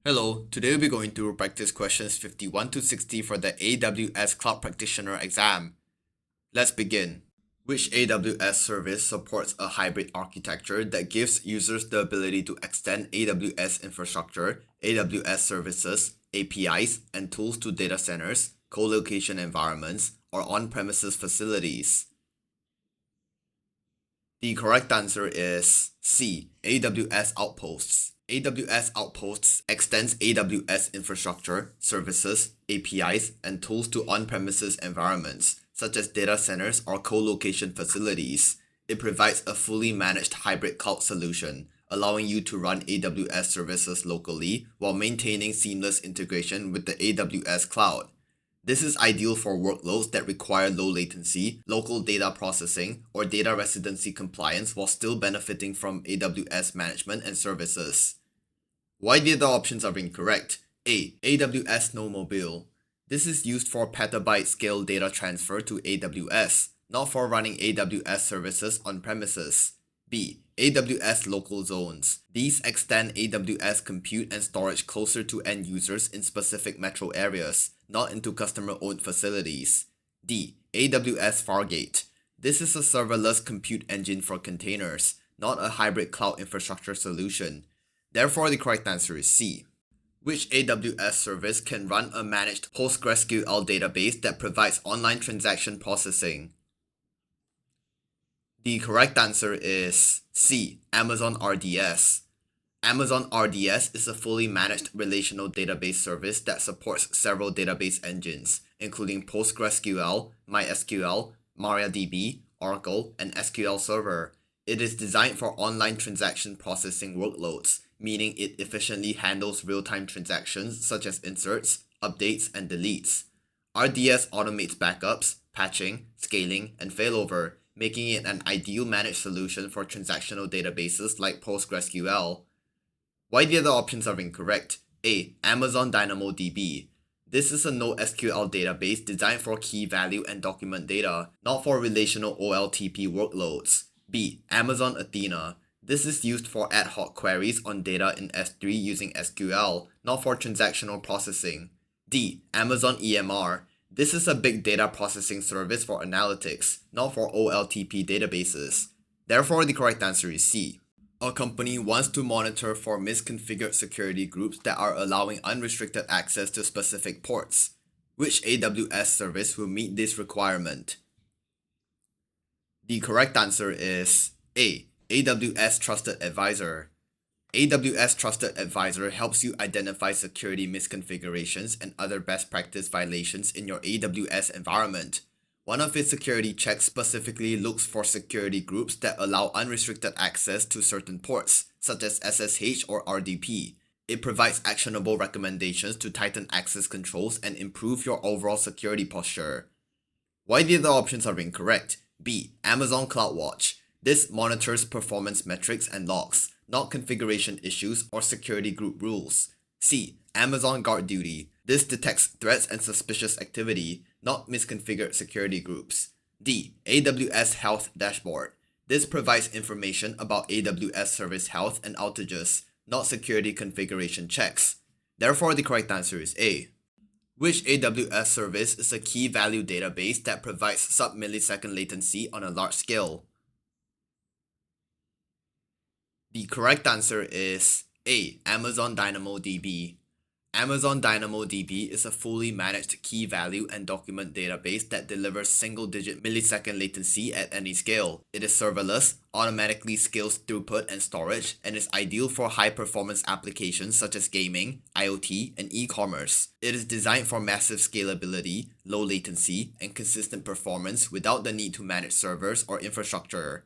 Hello, today we'll be going through practice questions 51 to 60 for the AWS Cloud Practitioner exam. Let's begin. Which AWS service supports a hybrid architecture that gives users the ability to extend AWS infrastructure, AWS services, APIs, and tools to data centers, co-location environments, or on-premises facilities? The correct answer is C. AWS Outposts. AWS Outposts extends AWS infrastructure, services, APIs, and tools to on-premises environments, such as data centers or co-location facilities. It provides a fully managed hybrid cloud solution, allowing you to run AWS services locally while maintaining seamless integration with the AWS cloud. This is ideal for workloads that require low latency, local data processing, or data residency compliance while still benefiting from AWS management and services. Why the other options are incorrect? A. AWS Snowmobile. This is used for petabyte scale data transfer to AWS, not for running AWS services on premises. B. AWS Local Zones. These extend AWS compute and storage closer to end users in specific metro areas, not into customer-owned facilities. D. AWS Fargate. This is a serverless compute engine for containers, not a hybrid cloud infrastructure solution. Therefore, the correct answer is C. Which AWS service can run a managed PostgreSQL database that provides online transaction processing? The correct answer is C. Amazon RDS. Amazon RDS is a fully managed relational database service that supports several database engines, including PostgreSQL, MySQL, MariaDB, Oracle, and SQL Server. It is designed for online transaction processing workloads, meaning it efficiently handles real-time transactions such as inserts, updates, and deletes. RDS automates backups, patching, scaling, and failover, making it an ideal managed solution for transactional databases like PostgreSQL. Why the other options are incorrect? A. Amazon DynamoDB. This is a NoSQL database designed for key value and document data, not for relational OLTP workloads. B. Amazon Athena. This is used for ad hoc queries on data in S3 using SQL, not for transactional processing. D. Amazon EMR. This is a big data processing service for analytics, not for OLTP databases. Therefore, the correct answer is C. A company wants to monitor for misconfigured security groups that are allowing unrestricted access to specific ports. Which AWS service will meet this requirement? The correct answer is A. AWS Trusted Advisor. AWS Trusted Advisor helps you identify security misconfigurations and other best practice violations in your AWS environment. One of its security checks specifically looks for security groups that allow unrestricted access to certain ports, such as SSH or RDP. It provides actionable recommendations to tighten access controls and improve your overall security posture. Why the other options are incorrect? B. Amazon CloudWatch. This monitors performance metrics and logs, not configuration issues or security group rules. C. Amazon Guard Duty. This detects threats and suspicious activity, not misconfigured security groups. D. AWS Health Dashboard. This provides information about AWS service health and outages, not security configuration checks. Therefore, the correct answer is A. Which AWS service is a key value database that provides sub-millisecond latency on a large scale? The correct answer is A. Amazon DynamoDB. Amazon DynamoDB is a fully managed key value and document database that delivers single-digit millisecond latency at any scale. It is serverless, automatically scales throughput and storage, and is ideal for high-performance applications such as gaming, IoT, and e-commerce. It is designed for massive scalability, low latency, and consistent performance without the need to manage servers or infrastructure.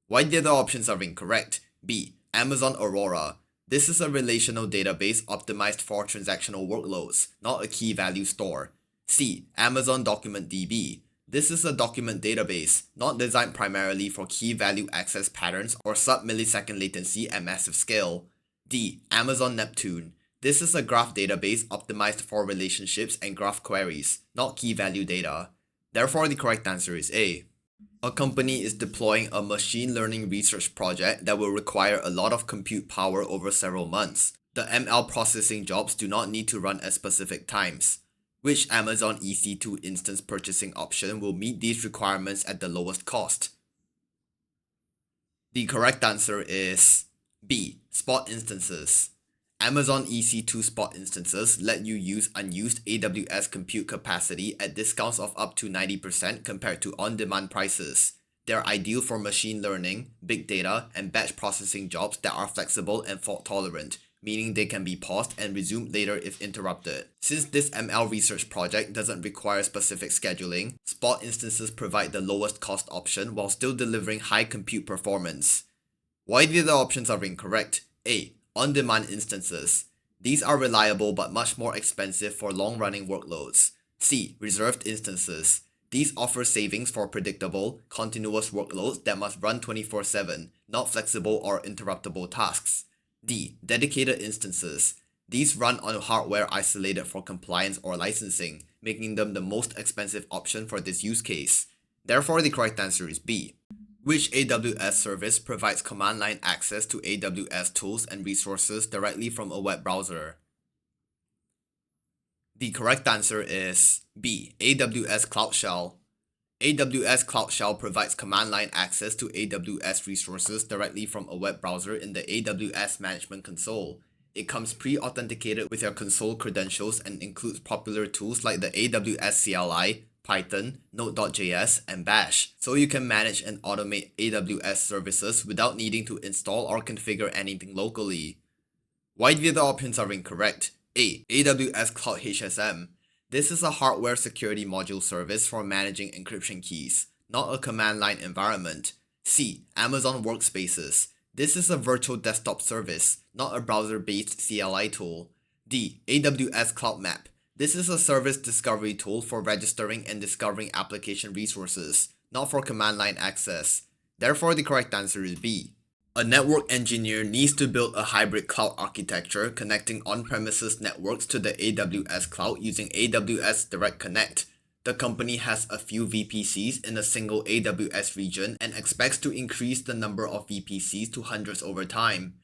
Why the other options are incorrect? B. Amazon Aurora. This is a relational database optimized for transactional workloads, not a key value store. C. Amazon DocumentDB. This is a document database, not designed primarily for key value access patterns or sub-millisecond latency at massive scale. D. Amazon Neptune. This is a graph database optimized for relationships and graph queries, not key value data. Therefore, the correct answer is A. A company is deploying a machine learning research project that will require a lot of compute power over several months. The ML processing jobs do not need to run at specific times. Which Amazon EC2 instance purchasing option will meet these requirements at the lowest cost? The correct answer is B. Spot instances. Amazon EC2 spot instances let you use unused AWS compute capacity at discounts of up to 90% compared to on-demand prices. They're ideal for machine learning, big data, and batch processing jobs that are flexible and fault-tolerant, meaning they can be paused and resumed later if interrupted. Since this ML research project doesn't require specific scheduling, spot instances provide the lowest cost option while still delivering high compute performance. Why the other options are incorrect? A. On-demand instances. These are reliable but much more expensive for long-running workloads. C. Reserved instances. These offer savings for predictable, continuous workloads that must run 24/7, not flexible or interruptible tasks. D. Dedicated instances. These run on hardware isolated for compliance or licensing, making them the most expensive option for this use case. Therefore, the correct answer is B. Which AWS service provides command line access to AWS tools and resources directly from a web browser? The correct answer is B. AWS Cloud Shell. AWS Cloud Shell provides command line access to AWS resources directly from a web browser in the AWS Management Console. It comes pre-authenticated with your console credentials and includes popular tools like the AWS CLI, Python, Node.js, and Bash, so you can manage and automate AWS services without needing to install or configure anything locally. Why the other options are incorrect? A. AWS Cloud HSM. This is a hardware security module service for managing encryption keys, not a command line environment. C. Amazon Workspaces. This is a virtual desktop service, not a browser-based CLI tool. D. AWS Cloud Map. This is a service discovery tool for registering and discovering application resources, not for command line access. Therefore, the correct answer is B. A network engineer needs to build a hybrid cloud architecture connecting on-premises networks to the AWS cloud using AWS Direct Connect. The company has a few VPCs in a single AWS region and expects to increase the number of VPCs to hundreds over time.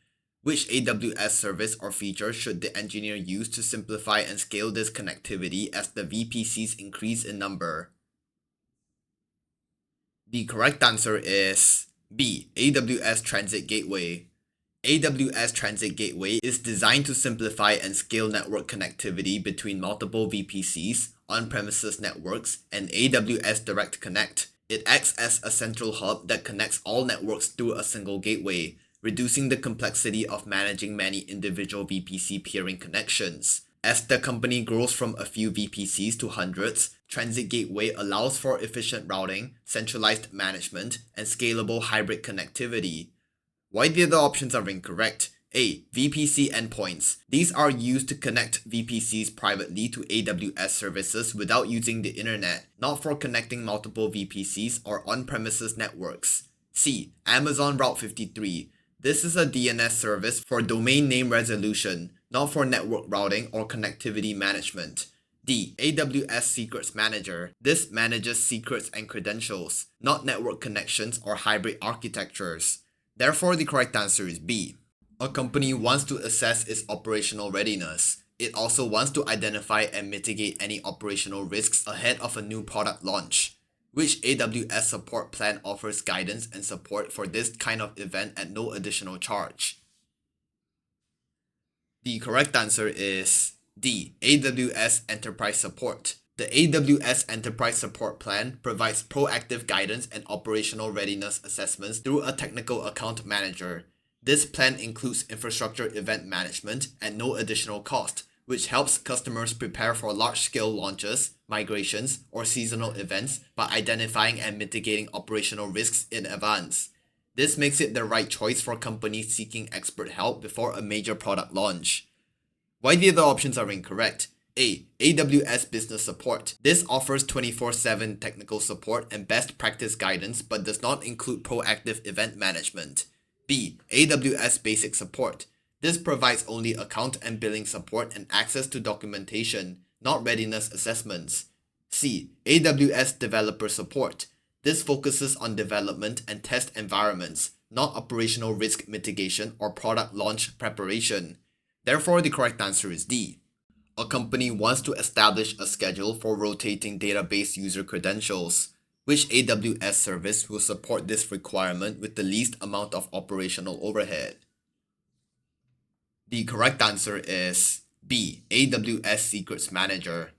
Which AWS service or feature should the engineer use to simplify and scale this connectivity as the VPCs increase in number? The correct answer is B. AWS Transit Gateway. AWS Transit Gateway is designed to simplify and scale network connectivity between multiple VPCs, on-premises networks, and AWS Direct Connect. It acts as a central hub that connects all networks through a single gateway, reducing the complexity of managing many individual VPC peering connections. As the company grows from a few VPCs to hundreds, Transit Gateway allows for efficient routing, centralized management, and scalable hybrid connectivity. Why the other options are incorrect? A. VPC endpoints. These are used to connect VPCs privately to AWS services without using the internet, not for connecting multiple VPCs or on-premises networks. C. Amazon Route 53. This is a DNS service for domain name resolution, not for network routing or connectivity management. D. AWS Secrets Manager. This manages secrets and credentials, not network connections or hybrid architectures. Therefore, the correct answer is B. A company wants to assess its operational readiness. It also wants to identify and mitigate any operational risks ahead of a new product launch. Which AWS support plan offers guidance and support for this kind of event at no additional charge? The correct answer is D. AWS Enterprise Support. The AWS Enterprise Support Plan provides proactive guidance and operational readiness assessments through a technical account manager. This plan includes infrastructure event management at no additional cost, which helps customers prepare for large-scale launches, migrations, or seasonal events by identifying and mitigating operational risks in advance. This makes it the right choice for companies seeking expert help before a major product launch. Why the other options are incorrect? A. AWS Business Support. This offers 24/7 technical support and best practice guidance but does not include proactive event management. B. AWS Basic Support. This provides only account and billing support and access to documentation, not readiness assessments. C. AWS Developer Support. This focuses on development and test environments, not operational risk mitigation or product launch preparation. Therefore, the correct answer is D. A company wants to establish a schedule for rotating database user credentials. Which AWS service will support this requirement with the least amount of operational overhead? The correct answer is B. AWS Secrets Manager.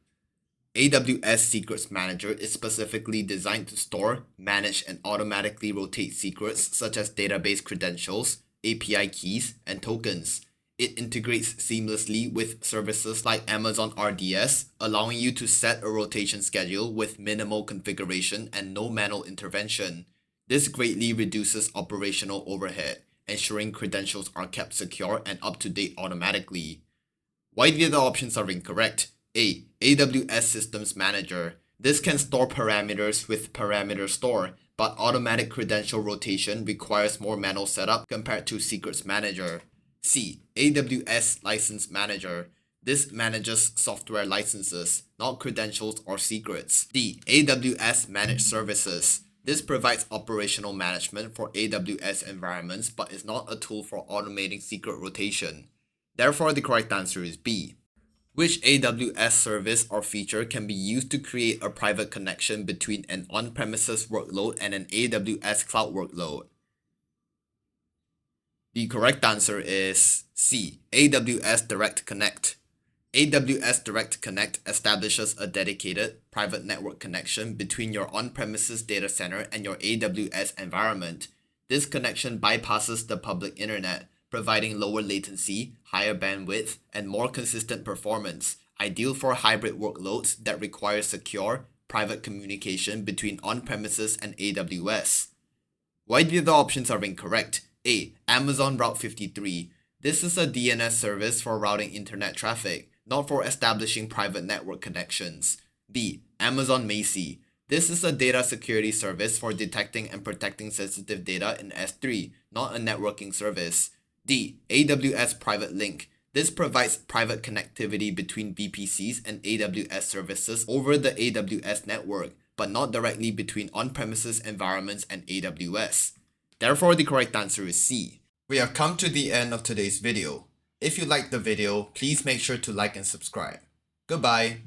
AWS Secrets Manager is specifically designed to store, manage, and automatically rotate secrets such as database credentials, API keys, and tokens. It integrates seamlessly with services like Amazon RDS, allowing you to set a rotation schedule with minimal configuration and no manual intervention. This greatly reduces operational overhead, ensuring credentials are kept secure and up to date automatically. Why the other options are incorrect? A. AWS Systems Manager. This can store parameters with Parameter Store, but automatic credential rotation requires more manual setup compared to Secrets Manager. C. AWS License Manager. This manages software licenses, not credentials or secrets. D. AWS Managed Services. This provides operational management for AWS environments but is not a tool for automating secret rotation. Therefore, the correct answer is B. Which AWS service or feature can be used to create a private connection between an on-premises workload and an AWS cloud workload? The correct answer is C. AWS Direct Connect. AWS Direct Connect establishes a dedicated private network connection between your on-premises data center and your AWS environment. This connection bypasses the public internet, providing lower latency, higher bandwidth, and more consistent performance, ideal for hybrid workloads that require secure, private communication between on-premises and AWS. Why the other options are incorrect? A. Amazon Route 53. This is a DNS service for routing internet traffic, not for establishing private network connections. B. Amazon Macie. This is a data security service for detecting and protecting sensitive data in S3, not a networking service. D. AWS Private Link. This provides private connectivity between VPCs and AWS services over the AWS network, but not directly between on-premises environments and AWS. Therefore, the correct answer is C. We have come to the end of today's video. If you liked the video, please make sure to like and subscribe. Goodbye.